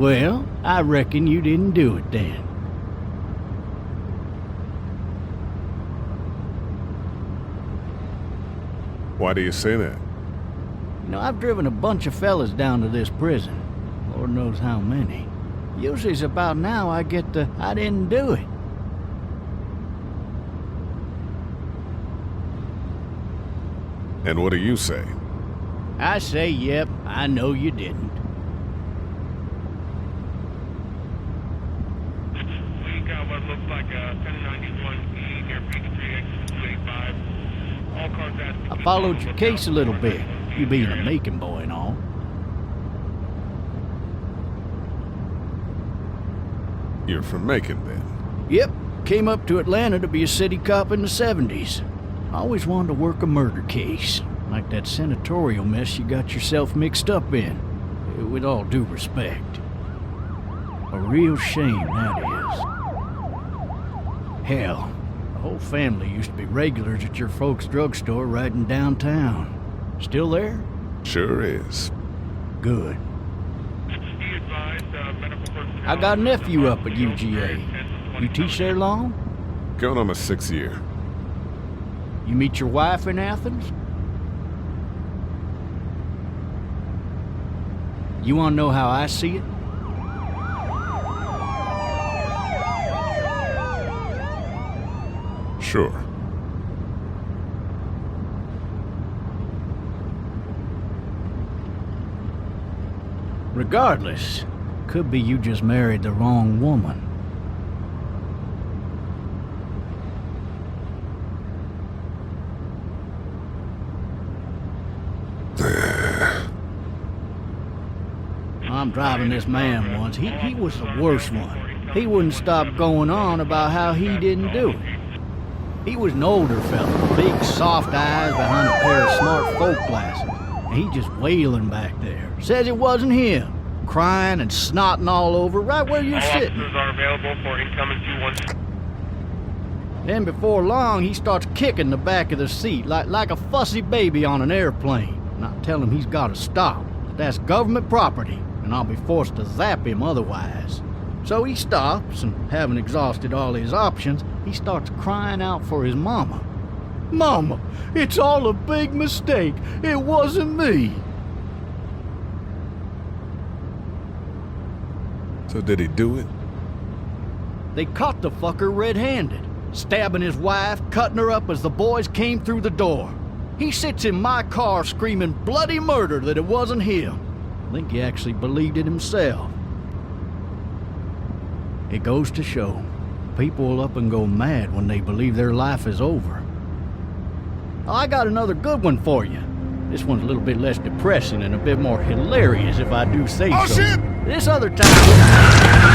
Well, I reckon you didn't do it then. Why do you say that? You know, I've driven a bunch of fellas down to this prison. Lord knows how many. Usually it's about now I get the, I didn't do it. And what do you say? I say, yep, I know you didn't. We got what looks like a 1091E near Peachtree, exit 285. All cars asking. I followed your case a little bit, you being a Macon boy and all. You're from Macon, then? Yep, came up to Atlanta to be a city cop in the 70s. I always wanted to work a murder case, like that senatorial mess you got yourself mixed up in. With all due respect. A real shame, that is. Hell, the whole family used to be regulars at your folks' drugstore right in downtown. Still there? Sure is. Good. Be advised, medical personnel. I got a nephew up at UGA. You teach there long? Going on my 6th year. You meet your wife in Athens? You want to know how I see it? Sure. Regardless, could be you just married the wrong woman. I'm driving this man once. He was the worst one. He wouldn't stop going on about how he didn't do it. He was an older fella, big soft eyes behind a pair of smart folk glasses. And he just wailing back there. Says it wasn't him. Crying and snotting all over right where you're All sitting. officers are available for incoming 212. Then before long, he starts kicking the back of the seat like a fussy baby on an airplane. And I tell him he's got to stop. That's government property, and I'll be forced to zap him otherwise. So he stops, and having exhausted all his options, he starts crying out for his mama. Mama, it's all a big mistake. It wasn't me. So did he do it? They caught the fucker red-handed, stabbing his wife, cutting her up as the boys came through the door. He sits in my car screaming bloody murder that it wasn't him. I think he actually believed it himself. It goes to show, people will up and go mad when they believe their life is over. I got another good one for you. This one's a little bit less depressing and a bit more hilarious if I do say Oh, so. shit! This other time...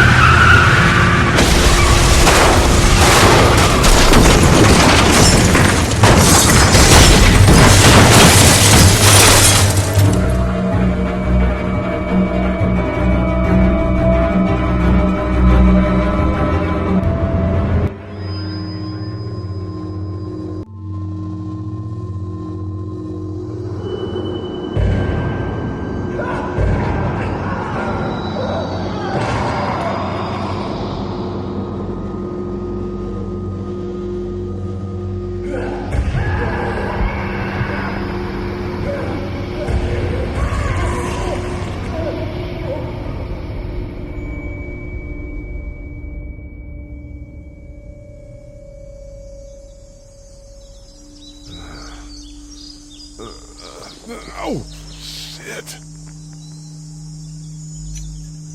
Oh, shit.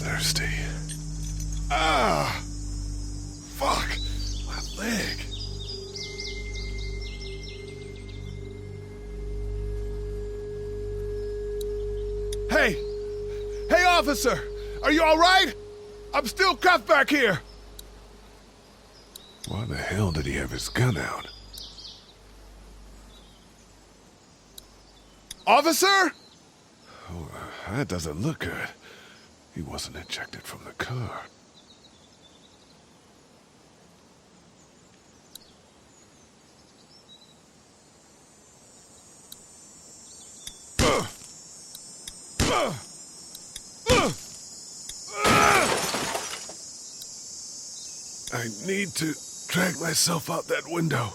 Thirsty. Ah! Fuck! My leg. Hey! Hey, officer! Are you alright? I'm still cuffed back here! Why the hell did he have his gun out? Officer? Oh, that doesn't look good. He wasn't ejected from the car. I need to drag myself out that window.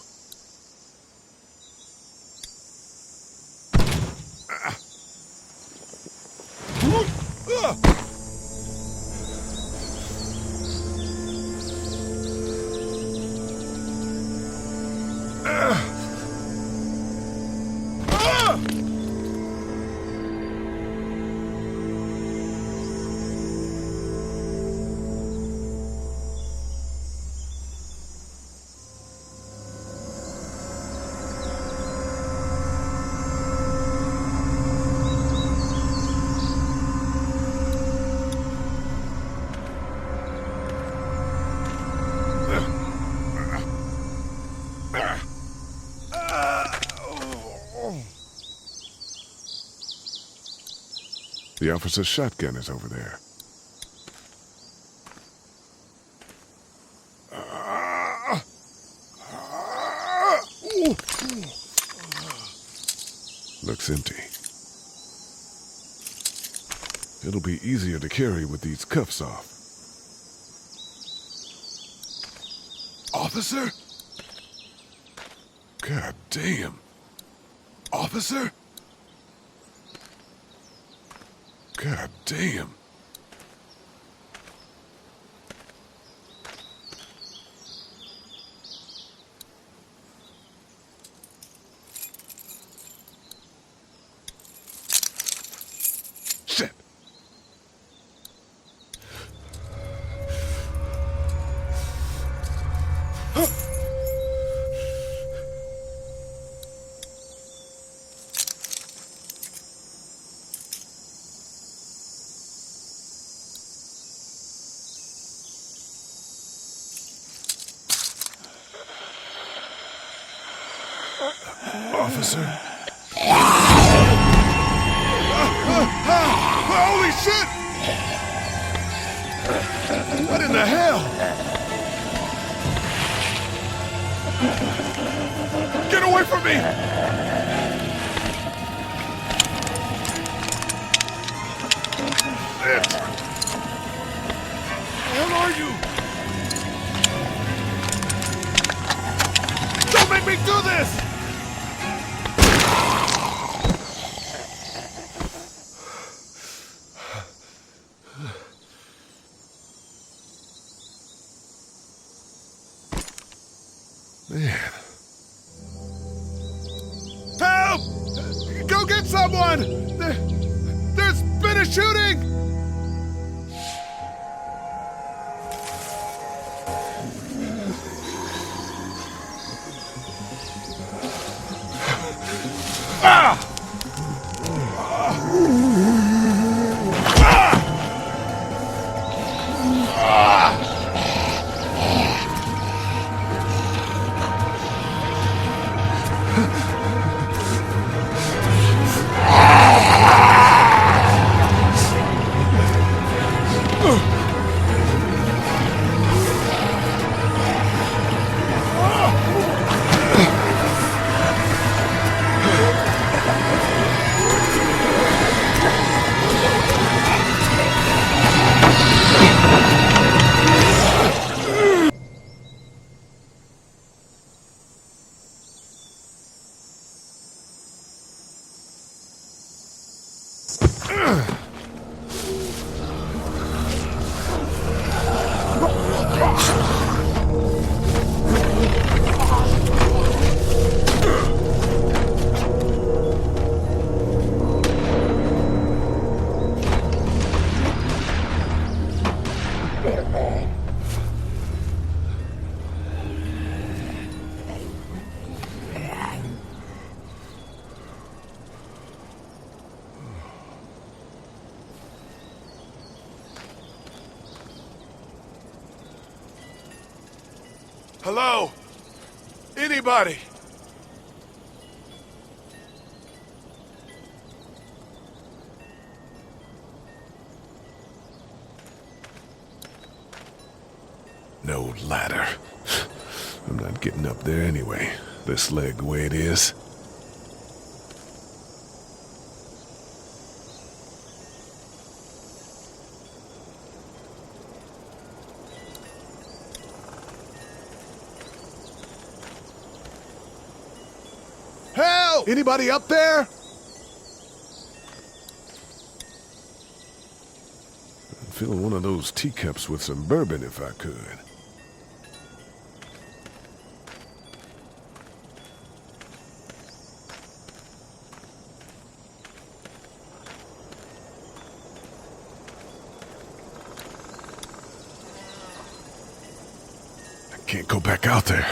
The officer's shotgun is over there. Looks empty. It'll be easier to carry with these cuffs off. Officer? God damn. Officer? God damn. Shit. Officer? Holy shit! What in the hell? Get away from me! Where are you? Don't make me do this! Man. Help! Go get someone! There's been a shooting! Ah! Hello? Anybody? No ladder. I'm not getting up there anyway. This leg the way it is. Hello? Anybody up there? I'd fill one of those teacups with some bourbon if I could. Can't go back out there.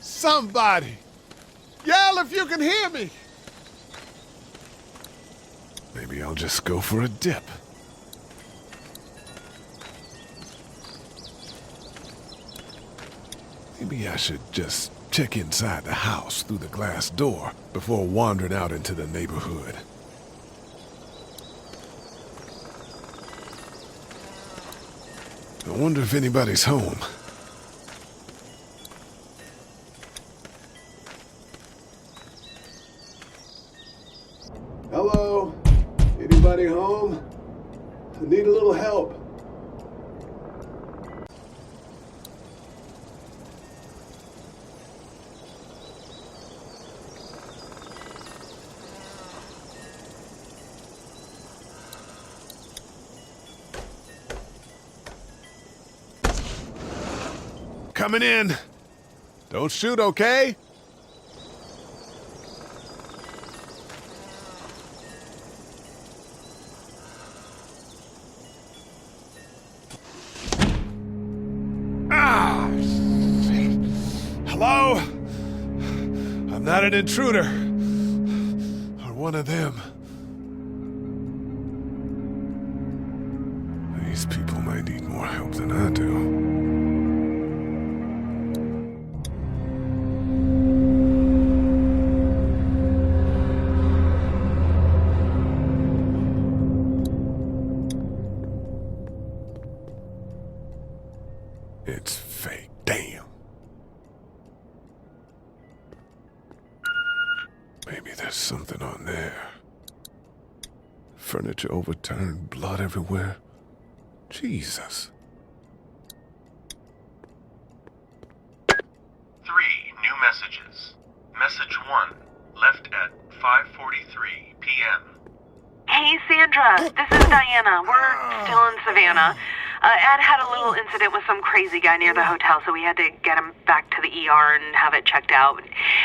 Somebody! Yell if you can hear me! Maybe I'll just go for a dip. Maybe I should just check inside the house through the glass door before wandering out into the neighborhood. I wonder if anybody's home. Hello? Anybody home? I need a little help. Coming in. Don't shoot, okay? Ah! Shit. Hello? I'm not an intruder. Or one of them. These people might need more help than I do. It's fake. Damn. Maybe there's something on there. Furniture overturned, blood everywhere. Jesus. 3 new messages. Message 1, left at 5:43 p.m. Hey, Sandra. This is Diana. We're still in Savannah. Ed had a little incident with some crazy guy near the hotel, so we had to get him back to the ER and have it checked out.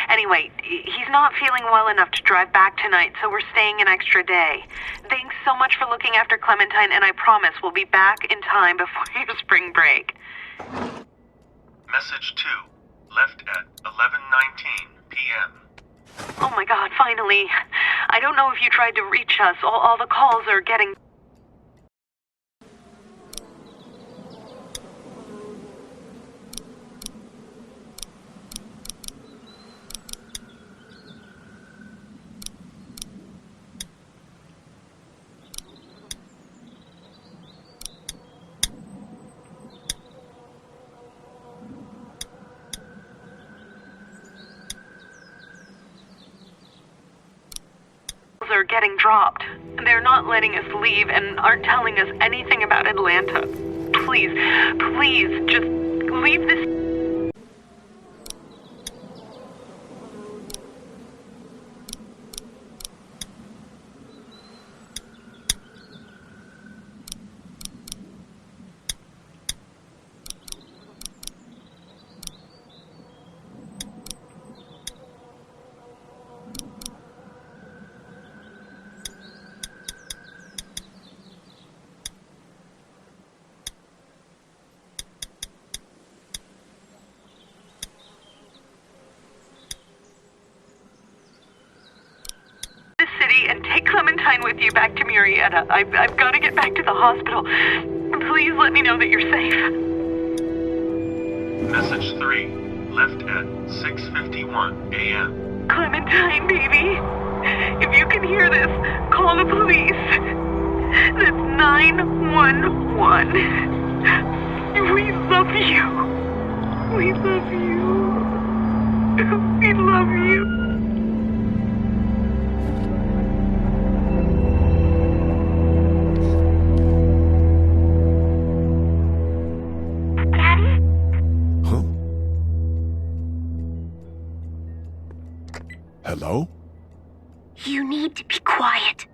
Anyway, he's not feeling well enough to drive back tonight, so we're staying an extra day. Thanks so much for looking after Clementine, and I promise we'll be back in time before your spring break. Message 2, left at 11:19 p.m. Oh my God, finally. I don't know if you tried to reach us. All the calls are getting... are getting dropped. They're not letting us leave and aren't telling us anything about Atlanta. Please, just leave this... city and take Clementine with you back to Murrieta. I've got to get back to the hospital. Please let me know that you're safe. Message 3, left at 6:51 a.m. Clementine, baby. If you can hear this, call the police. That's 911. We love you. We love you. We love you. Hello? You need to be quiet.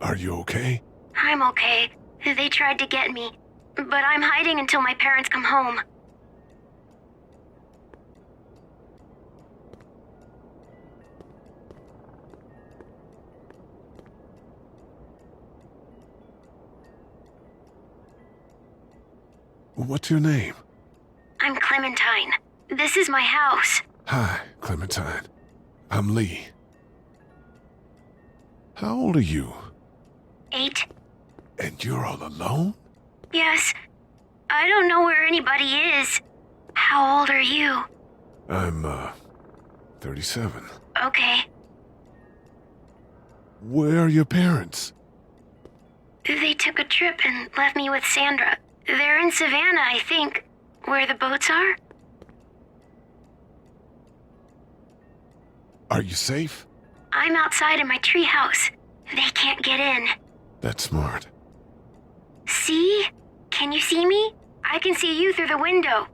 Are you okay? I'm okay. They tried to get me, but I'm hiding until my parents come home. What's your name? I'm Clementine. This is my house. Hi, Clementine. I'm Lee. How old are you? 8. And you're all alone? Yes. I don't know where anybody is. How old are you? I'm, 37. Okay. Where are your parents? They took a trip and left me with Sandra. They're in Savannah, I think. Where the boats are? Are you safe? I'm outside in my treehouse. They can't get in. That's smart. See? Can you see me? I can see you through the window.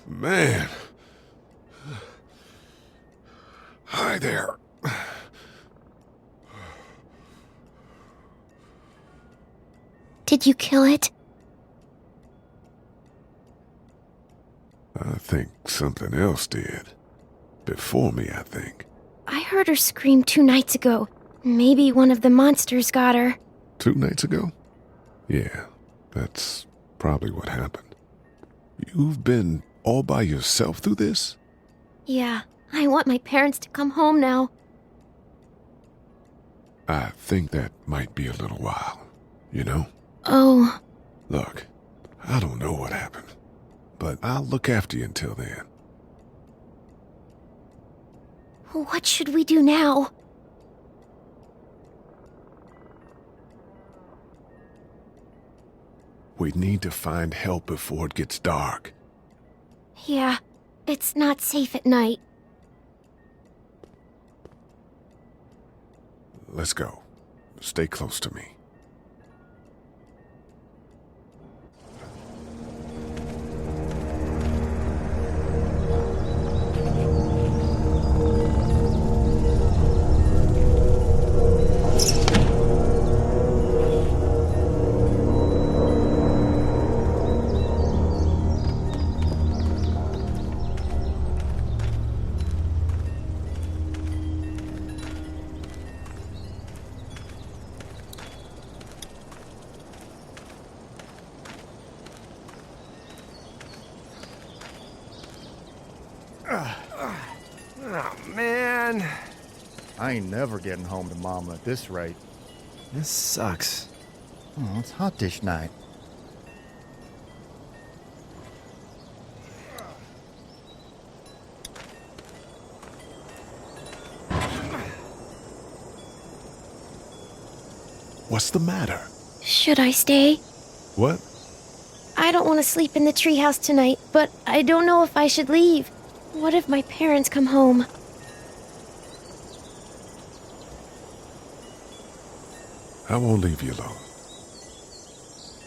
Man. Hi there. Did you kill it? I think something else did. Before me, I think. I heard her scream 2 nights ago. Maybe one of the monsters got her. 2 nights ago? Yeah, that's probably what happened. You've been all by yourself through this? Yeah, I want my parents to come home now. I think that might be a little while, you know? Oh. Look, I don't know what happened, but I'll look after you until then. What should we do now? We need to find help before it gets dark. Yeah, it's not safe at night. Let's go. Stay close to me. Oh, man. I ain't never getting home to Mama at this rate. This sucks. Oh, it's hot dish night. What's the matter? Should I stay? What? I don't want to sleep in the treehouse tonight, but I don't know if I should leave. What if my parents come home? I won't leave you alone.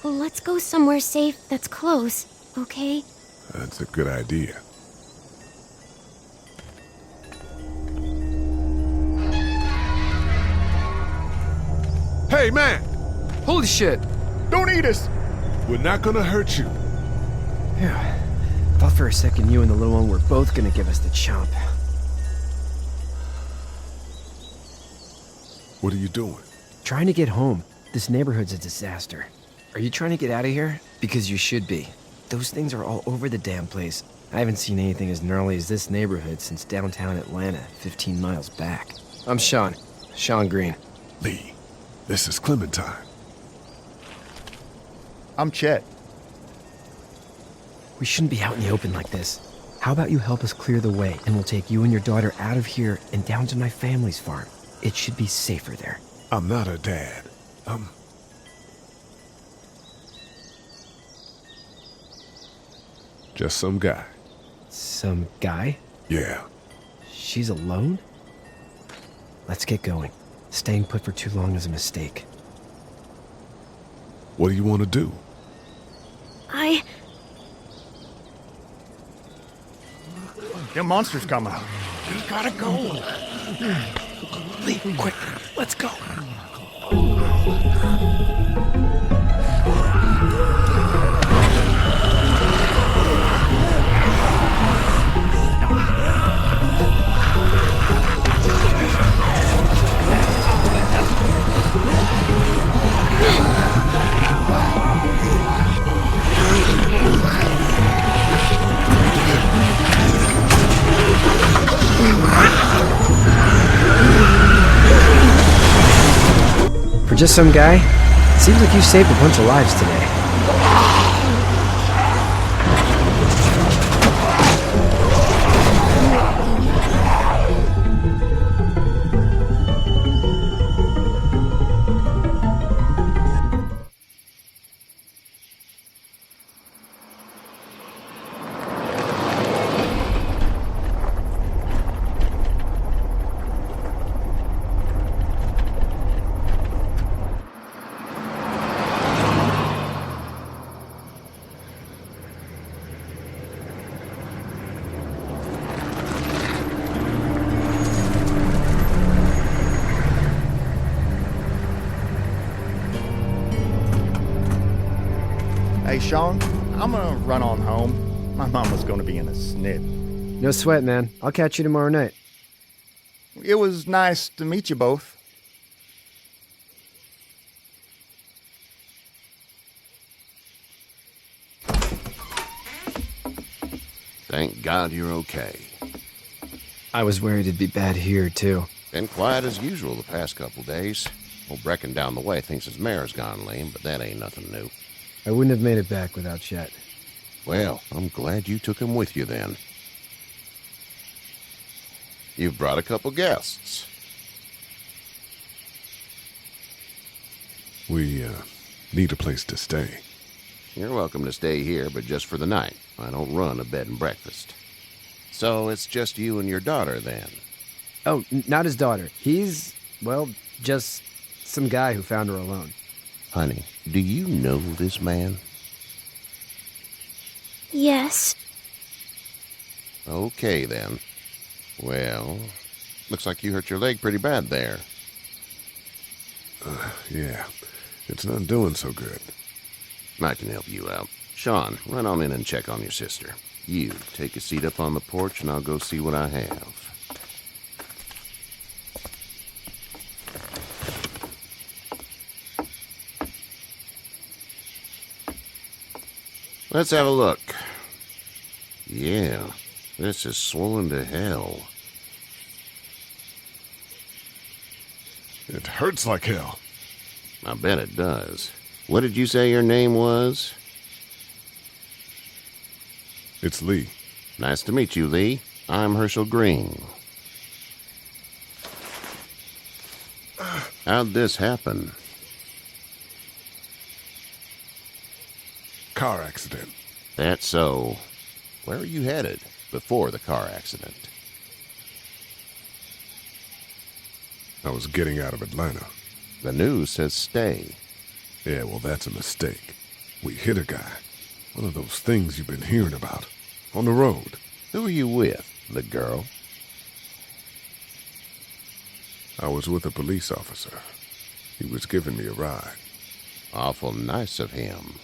Let's go somewhere safe that's close, okay? That's a good idea. Hey, man! Holy shit! Don't eat us! We're not gonna hurt you. Yeah. Thought for a second you and the little one were both gonna give us the chomp. What are you doing? Trying to get home. This neighborhood's a disaster. Are you trying to get out of here? Because you should be. Those things are all over the damn place. I haven't seen anything as gnarly as this neighborhood since downtown Atlanta, 15 miles back. I'm Sean. Sean Green. Lee, this is Clementine. I'm Chet. We shouldn't be out in the open like this. How about you help us clear the way, and we'll take you and your daughter out of here and down to my family's farm. It should be safer there. I'm not her dad. Just some guy. Some guy? Yeah. She's alone? Let's get going. Staying put for too long is a mistake. What do you want to do? Them monsters coming. We gotta go. Lee, quick, let's go. For just some guy, it seems like you saved a bunch of lives today. Hey, Sean, I'm gonna run on home. My mama's gonna be in a snit. No sweat, man. I'll catch you tomorrow night. It was nice to meet you both. Thank God you're okay. I was worried it'd be bad here, too. Been quiet as usual the past couple days. Old Brecken down the way thinks his mare's gone lame, but that ain't nothing new. I wouldn't have made it back without Chet. Well, I'm glad you took him with you then. You've brought a couple guests. We, need a place to stay. You're welcome to stay here, but just for the night. I don't run a bed and breakfast. So it's just you and your daughter then? Oh, not his daughter. He's, well, just some guy who found her alone. Honey, do you know this man? Yes. Okay, then. Well, looks like you hurt your leg pretty bad there. Yeah. It's not doing so good. I can help you out. Sean, run on in and check on your sister. You, take a seat up on the porch and I'll go see what I have. Let's have a look. Yeah, this is swollen to hell. It hurts like hell. I bet it does. What did you say your name was? It's Lee. Nice to meet you, Lee. I'm Herschel Green. How'd this happen? Car accident. That's so. Where are you headed before the car accident? I was getting out of Atlanta. The news says stay. Yeah, well, that's a mistake. We hit a guy. One of those things you've been hearing about. On the road. Who are you with? The girl? I was with a police officer. He was giving me a ride. Awful nice of him.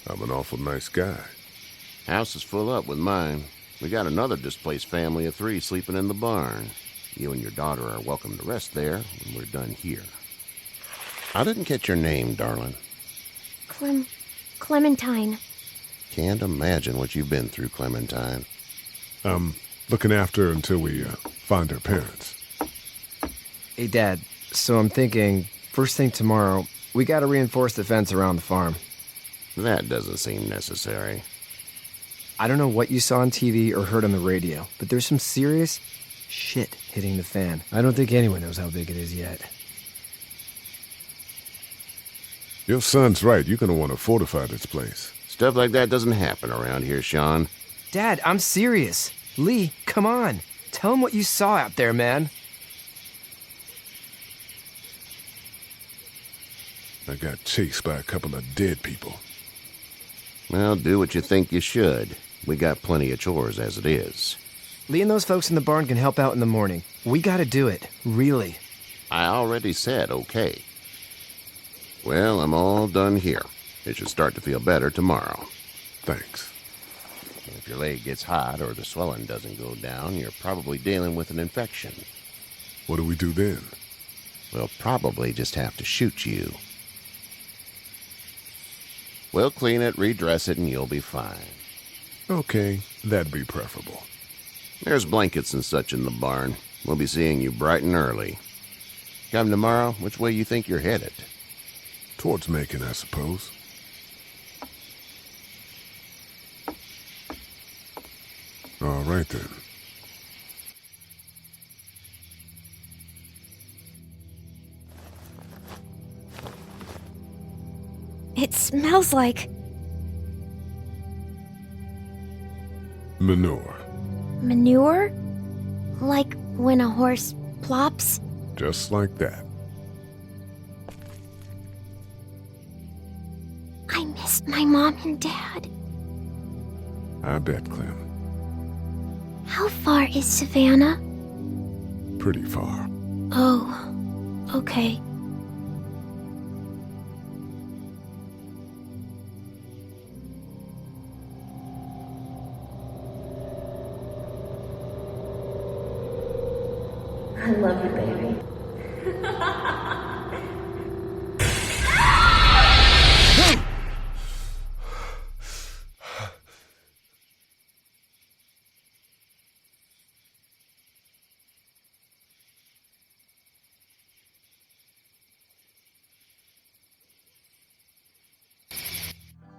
I'm an awful nice guy. House is full up with mine. We got another displaced family of 3 sleeping in the barn. You and your daughter are welcome to rest there when we're done here. I didn't catch your name, darling. Clementine. Can't imagine what you've been through, Clementine. I'm looking after her until we find her parents. Hey, Dad, so I'm thinking, first thing tomorrow, we gotta reinforce the fence around the farm. That doesn't seem necessary. I don't know what you saw on TV or heard on the radio, but there's some serious shit hitting the fan. I don't think anyone knows how big it is yet. Your son's right. You're going to want to fortify this place. Stuff like that doesn't happen around here, Sean. Dad, I'm serious. Lee, come on. Tell him what you saw out there, man. I got chased by a couple of dead people. Well, do what you think you should. We got plenty of chores as it is. Lee and those folks in the barn can help out in the morning. We gotta do it. Really. I already said okay. Well, I'm all done here. It should start to feel better tomorrow. Thanks. If your leg gets hot or the swelling doesn't go down, you're probably dealing with an infection. What do we do then? We'll probably just have to shoot you. We'll clean it, redress it, and you'll be fine. Okay, that'd be preferable. There's blankets and such in the barn. We'll be seeing you bright and early. Come tomorrow, which way you think you're headed? Towards Macon, I suppose. All right, then. It smells like Manure. manure? Like when a horse plops? Just like that. I miss my mom and dad. I bet, Clem. How far is Savannah? Pretty far. Oh, okay. I love you, baby.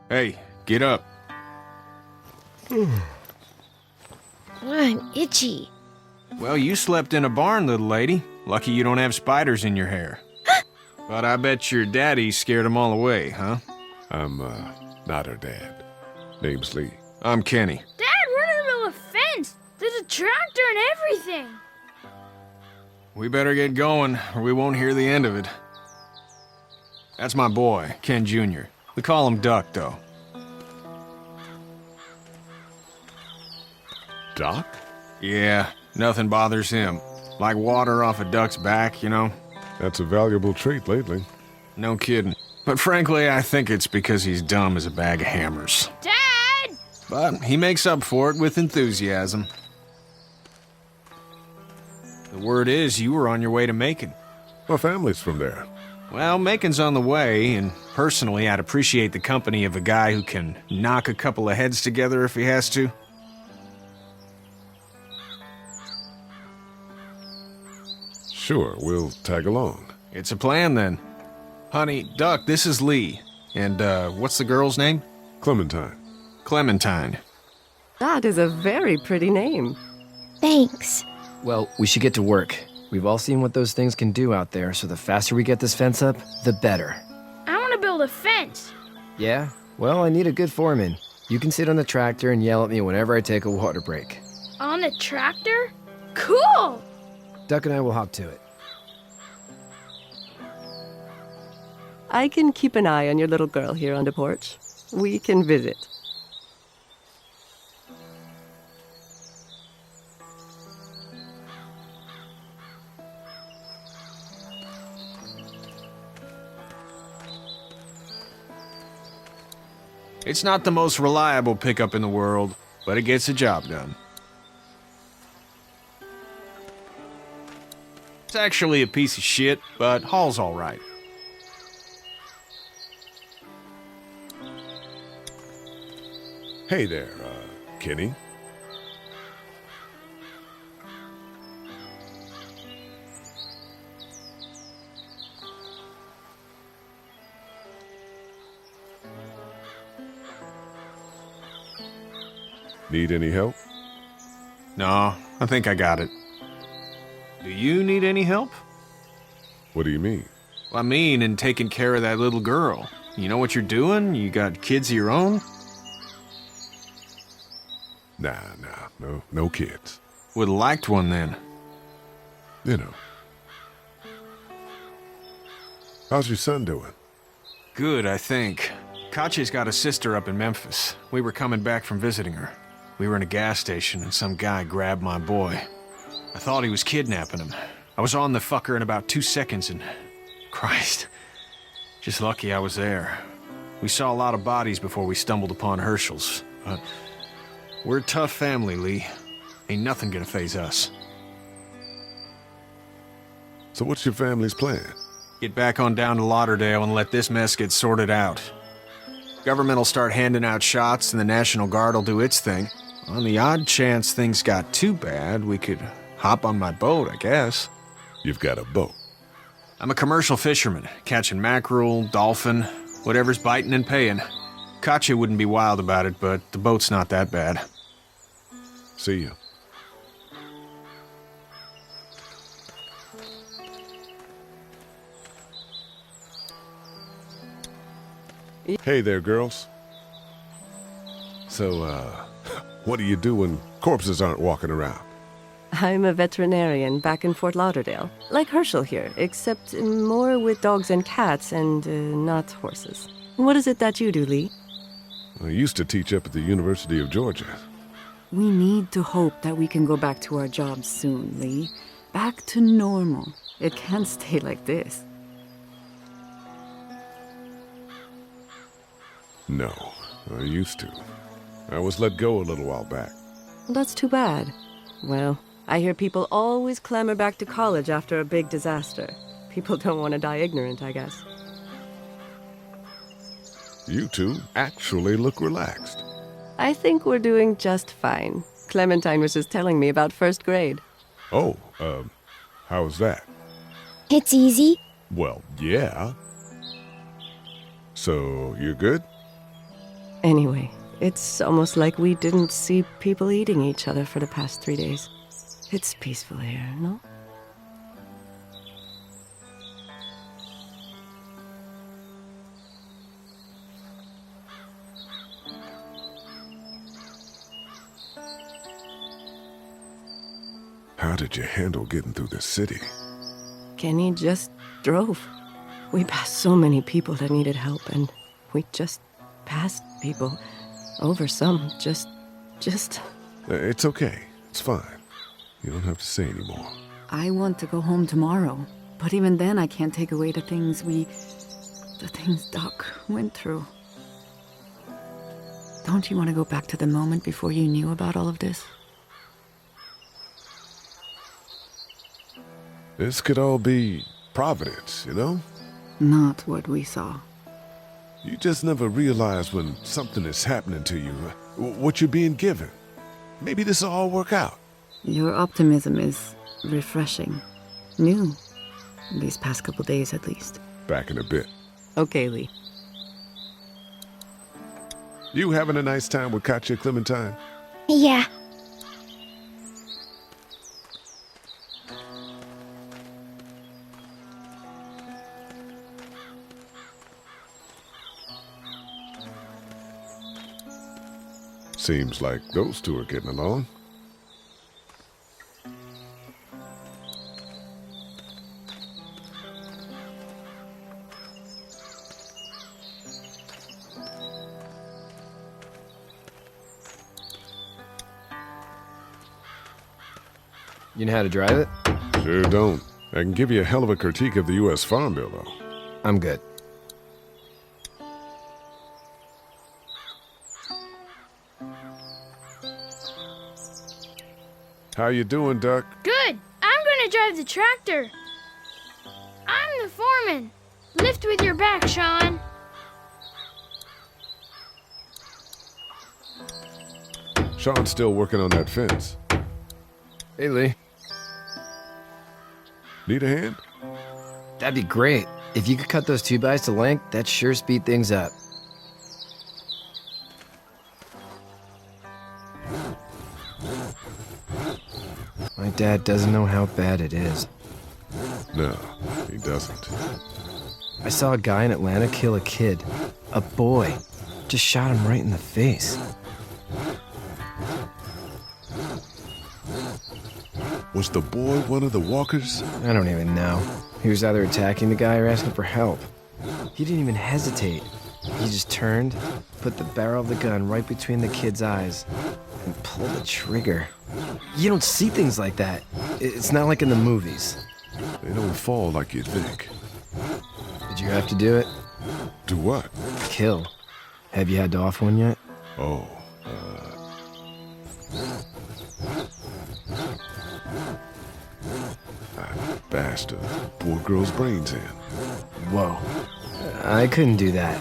Hey, get up. I'm itchy. Well, you slept in a barn, little lady. Lucky you don't have spiders in your hair. But I bet your daddy scared them all away, huh? I'm, not her dad. Name's Lee. I'm Kenny. Dad, we're in the middle of a fence. There's a tractor and everything. We better get going, or we won't hear the end of it. That's my boy, Ken Jr. We call him Duck, though. Doc? Yeah, nothing bothers him. Like water off a duck's back, you know? That's a valuable trait lately. No kidding. But frankly, I think it's because he's dumb as a bag of hammers. Dad! But he makes up for it with enthusiasm. The word is you were on your way to Macon. My family's from there. Well, Macon's on the way, and personally, I'd appreciate the company of a guy who can knock a couple of heads together if he has to. Sure, we'll tag along. It's a plan, then. Honey, Duck, this is Lee. And, what's the girl's name? Clementine. Clementine. That is a very pretty name. Thanks. Well, we should get to work. We've all seen what those things can do out there, so the faster we get this fence up, the better. I want to build a fence. Yeah? Well, I need a good foreman. You can sit on the tractor and yell at me whenever I take a water break. On the tractor? Cool! Duck and I will hop to it. I can keep an eye on your little girl here on the porch. We can visit. It's not the most reliable pickup in the world, but it gets the job done. It's actually a piece of shit, but haul's all right. Hey there, Kenny. Need any help? No, I think I got it. Do you need any help? What do you mean? Well, I mean, in taking care of that little girl. You know what you're doing? You got kids of your own? Nah, no kids. Would've liked one then. You know. How's your son doing? Good, I think. Katya's got a sister up in Memphis. We were coming back from visiting her. We were in a gas station and some guy grabbed my boy. I thought he was kidnapping him. I was on the fucker in about 2 seconds and... Christ. Just lucky I was there. We saw a lot of bodies before we stumbled upon Herschel's. But we're a tough family, Lee. Ain't nothing gonna faze us. So what's your family's plan? Get back on down to Lauderdale and let this mess get sorted out. Government will start handing out shots and the National Guard will do its thing. On the odd chance things got too bad, we could hop on my boat, I guess. You've got a boat? I'm a commercial fisherman, catching mackerel, dolphin, whatever's biting and paying. Katya wouldn't be wild about it, but the boat's not that bad. See you. Hey there, girls. So, what do you do when corpses aren't walking around? I'm a veterinarian back in Fort Lauderdale. Like Herschel here, except more with dogs and cats and not horses. What is it that you do, Lee? I used to teach up at the University of Georgia. We need to hope that we can go back to our jobs soon, Lee. Back to normal. It can't stay like this. No, I used to. I was let go a little while back. That's too bad. Well, I hear people always clamor back to college after a big disaster. People don't want to die ignorant, I guess. You two actually look relaxed. I think we're doing just fine. Clementine was just telling me about first grade. Oh, how's that? It's easy. Well, yeah. So, you're good? Anyway, it's almost like we didn't see people eating each other for the past 3 days. It's peaceful here, no? How did you handle getting through the city? Kenny just drove. We passed so many people that needed help, and we just passed people. Over some, just... It's okay. It's fine. You don't have to say anymore. I want to go home tomorrow. But even then, I can't take away the things Doc went through. Don't you want to go back to the moment before you knew about all of this? This could all be Providence, you know? Not what we saw. You just never realize when something is happening to you, what you're being given. Maybe this will all work out. Your optimism is refreshing. New. These past couple days, at least. Back in a bit. Okay, Lee. You having a nice time with Katya, Clementine? Yeah. Seems like those two are getting along. You know how to drive it? Sure don't. I can give you a hell of a critique of the U.S. Farm Bill, though. I'm good. How you doing, Duck? Good. I'm gonna drive the tractor. I'm the foreman. Lift with your back, Sean. Sean's still working on that fence. Hey, Lee. Need a hand? That'd be great. If you could cut those 2x to length, that'd sure speed things up. My dad doesn't know how bad it is. No, he doesn't. I saw a guy in Atlanta kill a kid. A boy. Just shot him right in the face. Was the boy one of the walkers? I don't even know. He was either attacking the guy or asking for help. He didn't even hesitate. He just turned, put the barrel of the gun right between the kid's eyes, and pulled the trigger. You don't see things like that. It's not like in the movies. They don't fall like you'd think. Did you have to do it? Do what? Kill. Have you had to off one yet? Oh, I bashed a poor girl's brains in. Whoa. I couldn't do that.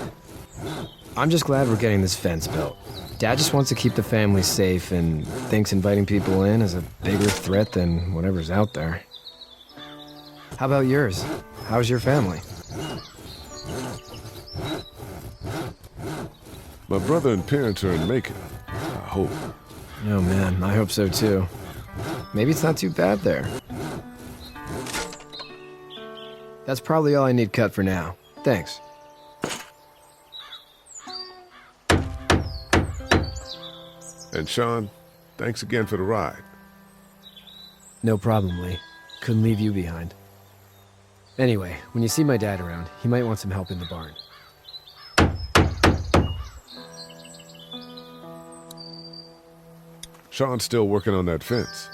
I'm just glad we're getting this fence built. Dad just wants to keep the family safe and thinks inviting people in is a bigger threat than whatever's out there. How about yours? How's your family? My brother and parents are in Macon. I hope. Oh man, I hope so too. Maybe it's not too bad there. That's probably all I need cut for now. Thanks. And Sean, thanks again for the ride. No problem, Lee. Couldn't leave you behind. Anyway, when you see my dad around, he might want some help in the barn. Sean's still working on that fence.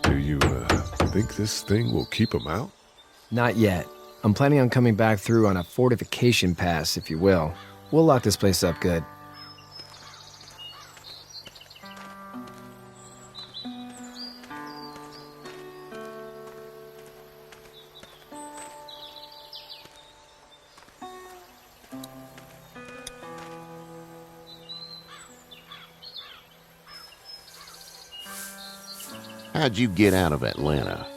Do you, think this thing will keep him out? Not yet. I'm planning on coming back through on a fortification pass, if you will. We'll lock this place up good. How'd you get out of Atlanta?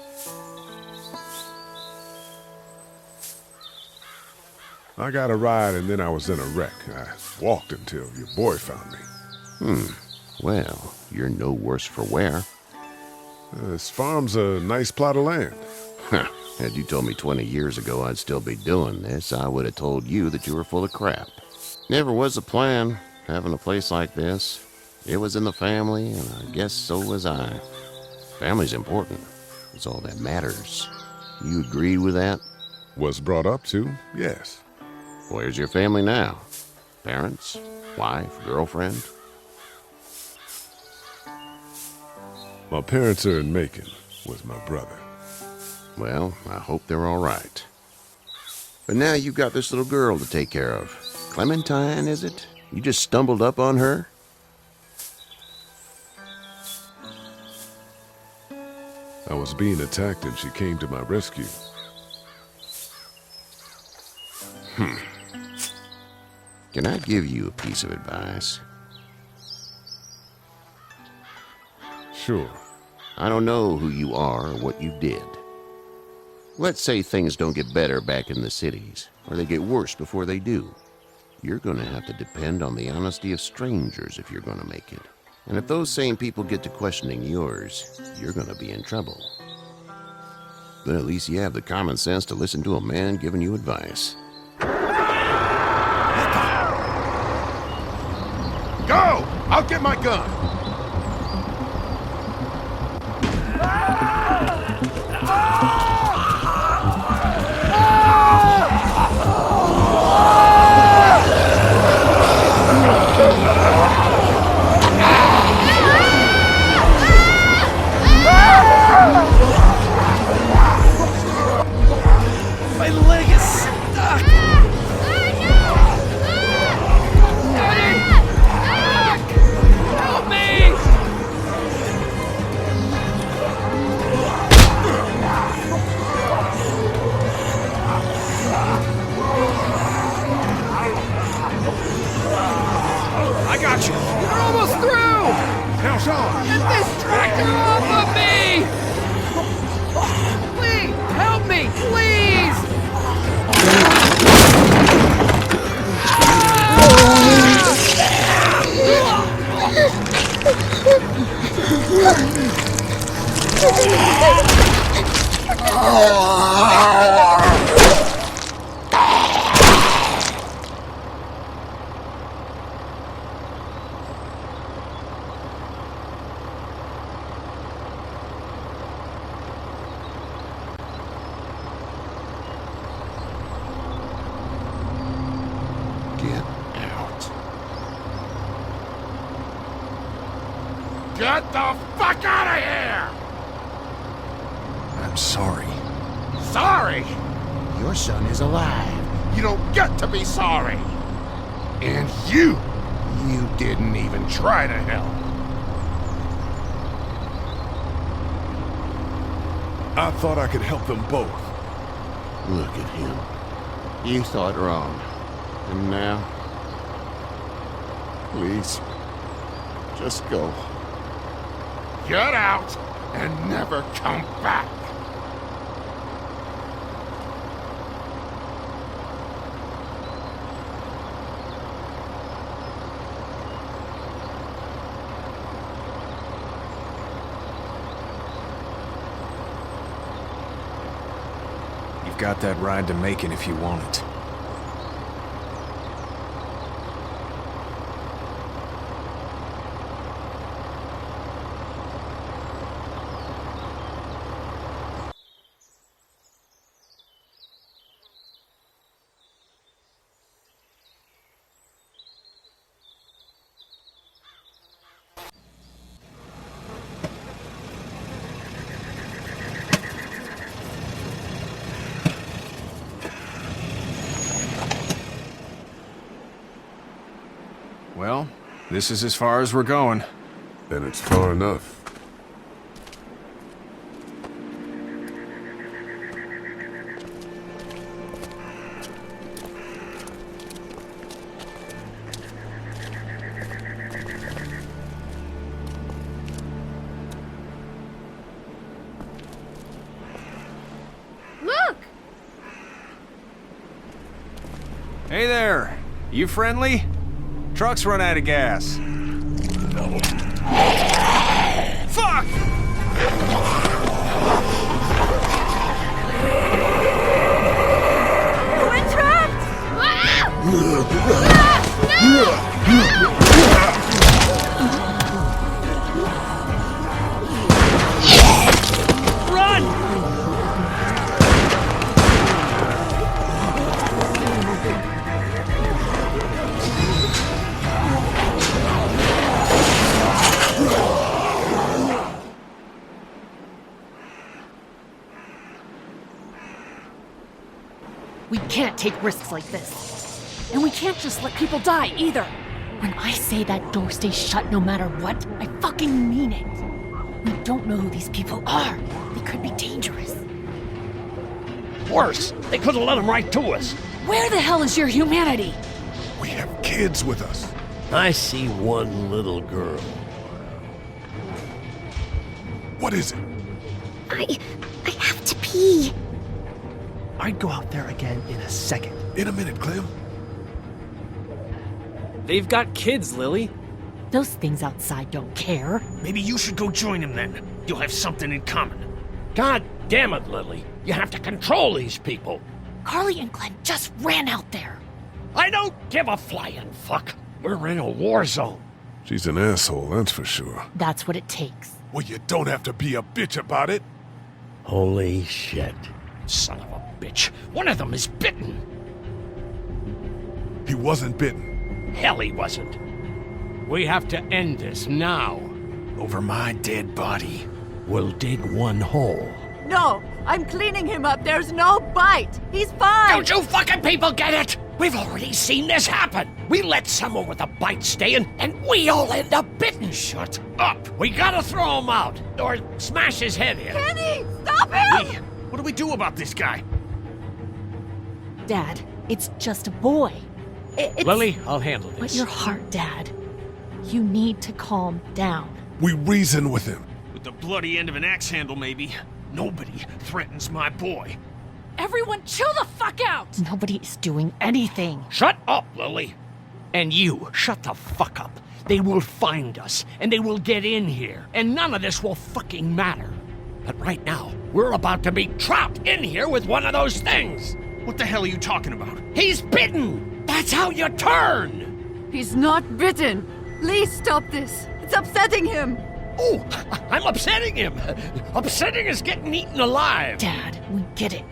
I got a ride and then I was in a wreck. I walked until your boy found me. Well, you're no worse for wear. This farm's a nice plot of land. Huh. Had you told me 20 years ago I'd still be doing this, I would have told you that you were full of crap. Never was a plan, having a place like this. It was in the family, and I guess so was I. Family's important. It's all that matters. You agree with that? Was brought up to, yes. Where's your family now? Parents? Wife? Girlfriend? My parents are in Macon with my brother. Well, I hope they're all right. But now you've got this little girl to take care of. Clementine, is it? You just stumbled up on her? I was being attacked and she came to my rescue. Can I give you a piece of advice? Sure. I don't know who you are or what you did. Let's say things don't get better back in the cities, or they get worse before they do. You're going to have to depend on the honesty of strangers if you're going to make it. And if those same people get to questioning yours, you're going to be in trouble. But at least you have the common sense to listen to a man giving you advice. Go! I'll get my gun! Tractor off of me! Please, help me, please! Get the fuck out of here! I'm sorry. Sorry? Your son is alive. You don't get to be sorry. And you didn't even try to help. I thought I could help them both. Look at him. You thought wrong. And now? Please, just go. Get out and never come back. You've got that ride to Macon if you want it. Well, this is as far as we're going. Then it's far enough. Look! Hey there! You friendly? Truck's run out of gas. Fuck! We're trapped! Run! We can't take risks like this. And we can't just let people die, either. When I say that door stays shut no matter what, I fucking mean it. We don't know who these people are. They could be dangerous. Worse, they could have let them right to us. Where the hell is your humanity? We have kids with us. I see one little girl. What is it? I have to pee. I'd go out there again in a second. In a minute, Clem. They've got kids, Lily. Those things outside don't care. Maybe you should go join them then. You'll have something in common. God damn it, Lily. You have to control these people. Carly and Glenn just ran out there. I don't give a flying fuck. We're in a war zone. She's an asshole, that's for sure. That's what it takes. Well, you don't have to be a bitch about it. Holy shit. Son of a bitch. One of them is bitten. He wasn't bitten. Hell, he wasn't. We have to end this now. Over my dead body. We'll dig one hole. No, I'm cleaning him up. There's no bite. He's fine. Don't you fucking people get it? We've already seen this happen. We let someone with a bite stay in, and we all end up bitten. Shut up. We gotta throw him out, or smash his head in. Kenny, stop him! Hey, what do we do about this guy? Dad, it's just a boy. It's... Lily, I'll handle this. But your heart, Dad. You need to calm down. We reason with him. The bloody end of an axe handle, maybe. Nobody threatens my boy. Everyone chill the fuck out! Nobody is doing anything. Shut up, Lily. And you, shut the fuck up. They will find us, and they will get in here, and none of this will fucking matter. But right now, we're about to be trapped in here with one of those things. What the hell are you talking about? He's bitten! That's how you turn! He's not bitten. Lee, stop this. It's upsetting him. Oh, I'm upsetting him. Upsetting is getting eaten alive. Dad, we get it.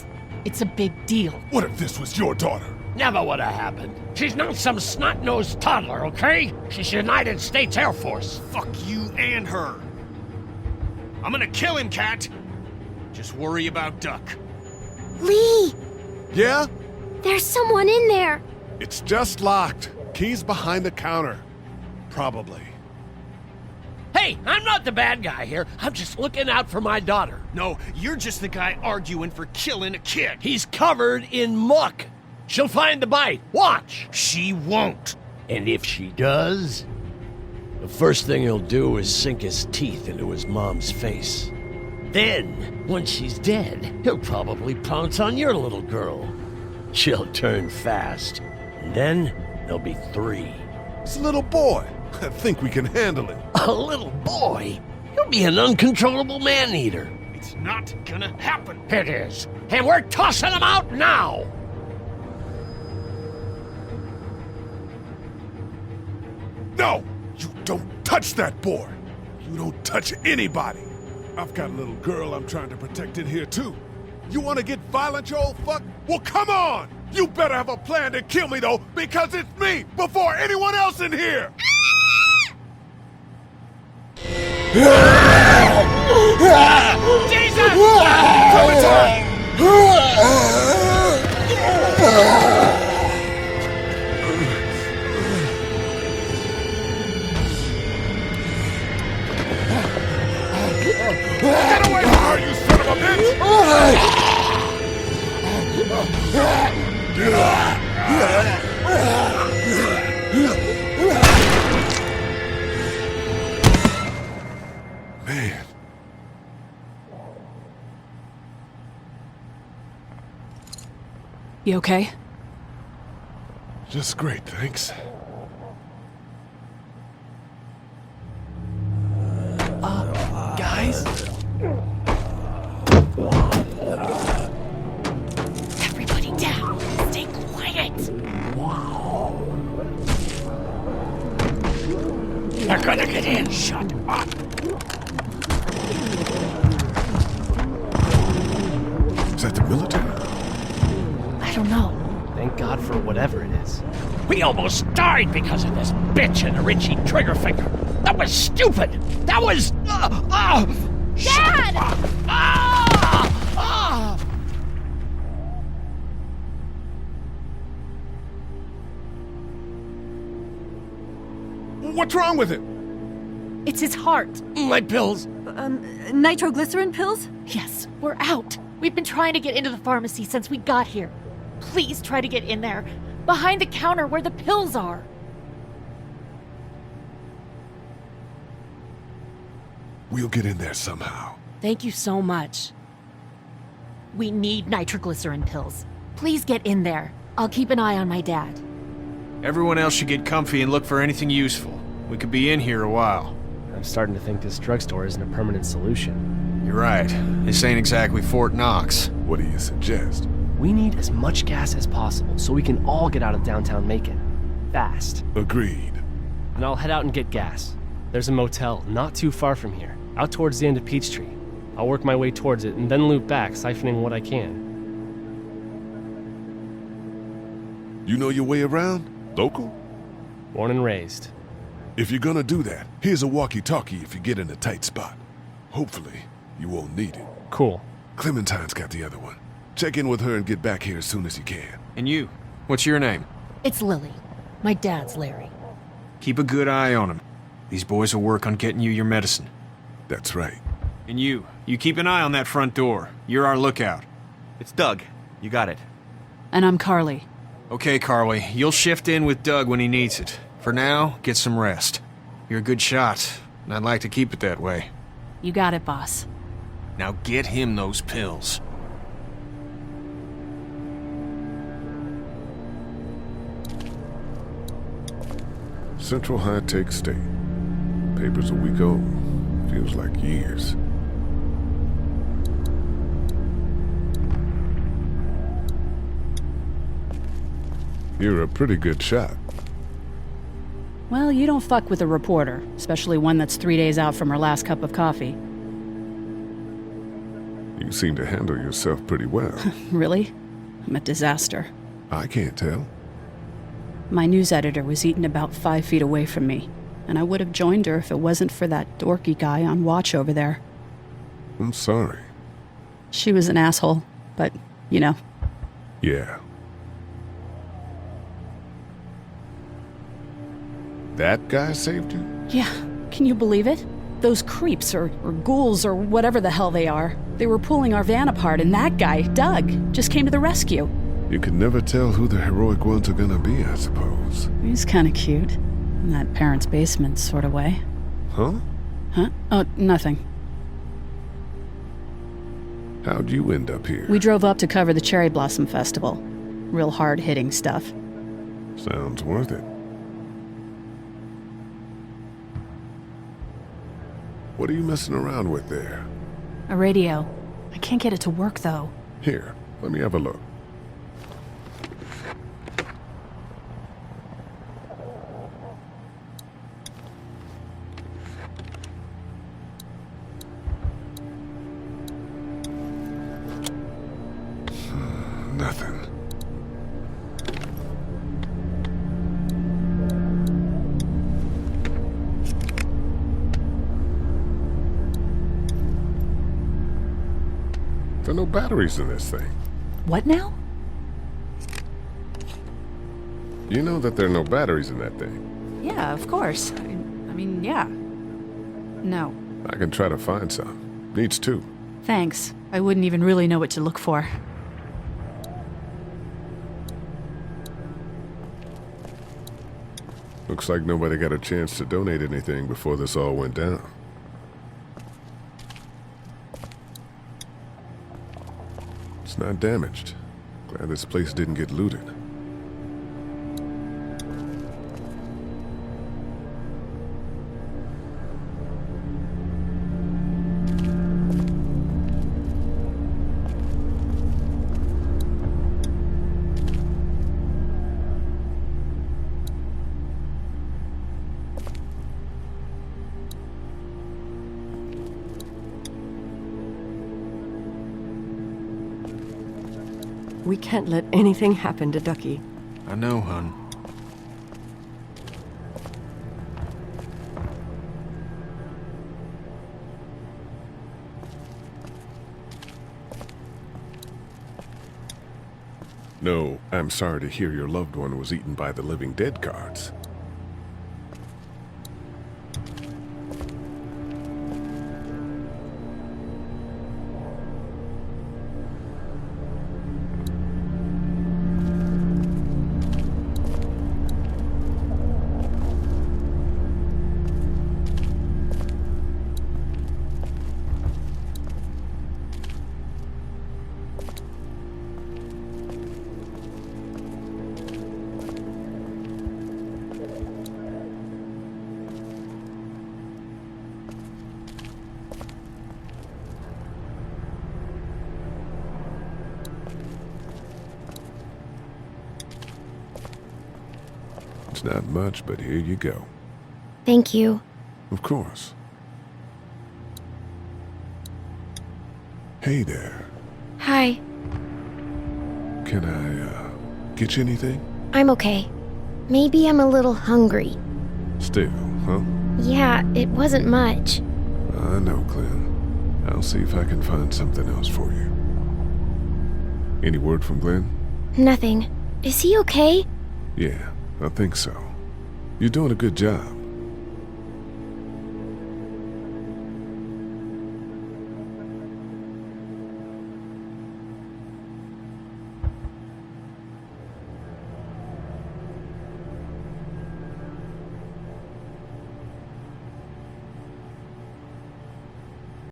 It's a big deal. What if this was your daughter? Never would have happened. She's not some snot-nosed toddler, okay? She's United States Air Force. Fuck you and her. I'm gonna kill him, Cat. Just worry about Duck. Lee! Yeah? There's someone in there. It's just locked. Key's behind the counter. Probably. Hey, I'm not the bad guy here. I'm just looking out for my daughter. No, you're just the guy arguing for killing a kid. He's covered in muck. She'll find the bite. Watch. She won't. And if she does, the first thing he'll do is sink his teeth into his mom's face. Then, once she's dead, he'll probably pounce on your little girl. She'll turn fast. And then, there'll be 3. It's a little boy. I think we can handle it. A little boy? He'll be an uncontrollable man-eater. It's not gonna happen. It is. And we're tossing him out now! No! You don't touch that boy! You don't touch anybody! I've got a little girl I'm trying to protect in here, too. You want to get violent, you old fuck? Well, come on! You better have a plan to kill me, though, because it's me before anyone else in here! Jesus! Get away from her, you son of a bitch! Man. You okay? Just great, thanks. Guys? Everybody down. Stay quiet. They're gonna get in. Shut up. Is that the military? I don't know. Thank God for whatever it is. We almost died because of this bitch and a Richie Triggerfinger. That was stupid. That was... Dad! What's wrong with it? It's his heart. My pills. Nitroglycerin pills? Yes, we're out. We've been trying to get into the pharmacy since we got here. Please try to get in there. Behind the counter where the pills are. We'll get in there somehow. Thank you so much. We need nitroglycerin pills. Please get in there. I'll keep an eye on my dad. Everyone else should get comfy and look for anything useful. We could be in here a while. I'm starting to think this drugstore isn't a permanent solution. You're right. This ain't exactly Fort Knox. What do you suggest? We need as much gas as possible so we can all get out of downtown Macon. Fast. Agreed. And I'll head out and get gas. There's a motel not too far from here, out towards the end of Peachtree. I'll work my way towards it and then loop back, siphoning what I can. You know your way around? Local? Born and raised. If you're gonna do that, here's a walkie-talkie if you get in a tight spot. Hopefully, you won't need it. Cool. Clementine's got the other one. Check in with her and get back here as soon as you can. And you? What's your name? It's Lily. My dad's Larry. Keep a good eye on him. These boys will work on getting you your medicine. That's right. And you keep an eye on that front door. You're our lookout. It's Doug. You got it. And I'm Carly. Okay, Carly. You'll shift in with Doug when he needs it. For now, get some rest. You're a good shot, and I'd like to keep it that way. You got it, boss. Now get him those pills. Central High Tech State. Paper's a week old. Feels like years. You're a pretty good shot. Well, you don't fuck with a reporter, especially one that's 3 days out from her last cup of coffee. You seem to handle yourself pretty well. Really? I'm a disaster. I can't tell. My news editor was eaten about 5 feet away from me, and I would have joined her if it wasn't for that dorky guy on watch over there. I'm sorry. She was an asshole, but, you know. Yeah. That guy saved you? Yeah, can you believe it? Those creeps, or ghouls, or whatever the hell they are. They were pulling our van apart, and that guy, Doug, just came to the rescue. You can never tell who the heroic ones are gonna be, I suppose. He's kinda cute. In that parents' basement sort of way. Huh? Huh? Oh, nothing. How'd you end up here? We drove up to cover the Cherry Blossom Festival. Real hard-hitting stuff. Sounds worth it. What are you messing around with there? A radio. I can't get it to work, though. Here, let me have a look. Nothing. There are no batteries in this thing. What now? You know that there are no batteries in that thing. Yeah, of course. I mean, yeah. No. I can try to find some. Needs two. Thanks. I wouldn't even really know what to look for. Looks like nobody got a chance to donate anything before this all went down. It's not damaged. Glad this place didn't get looted. We can't let anything happen to Ducky. I know, hun. No, I'm sorry to hear your loved one was eaten by the living dead cards. It's not much, but here you go. Thank you. Of course. Hey there. Hi. Can I, get you anything? I'm okay. Maybe I'm a little hungry. Still, huh? Yeah, it wasn't much. I know, Glenn. I'll see if I can find something else for you. Any word from Glenn? Nothing. Is he okay? Yeah, I think so. You're doing a good job.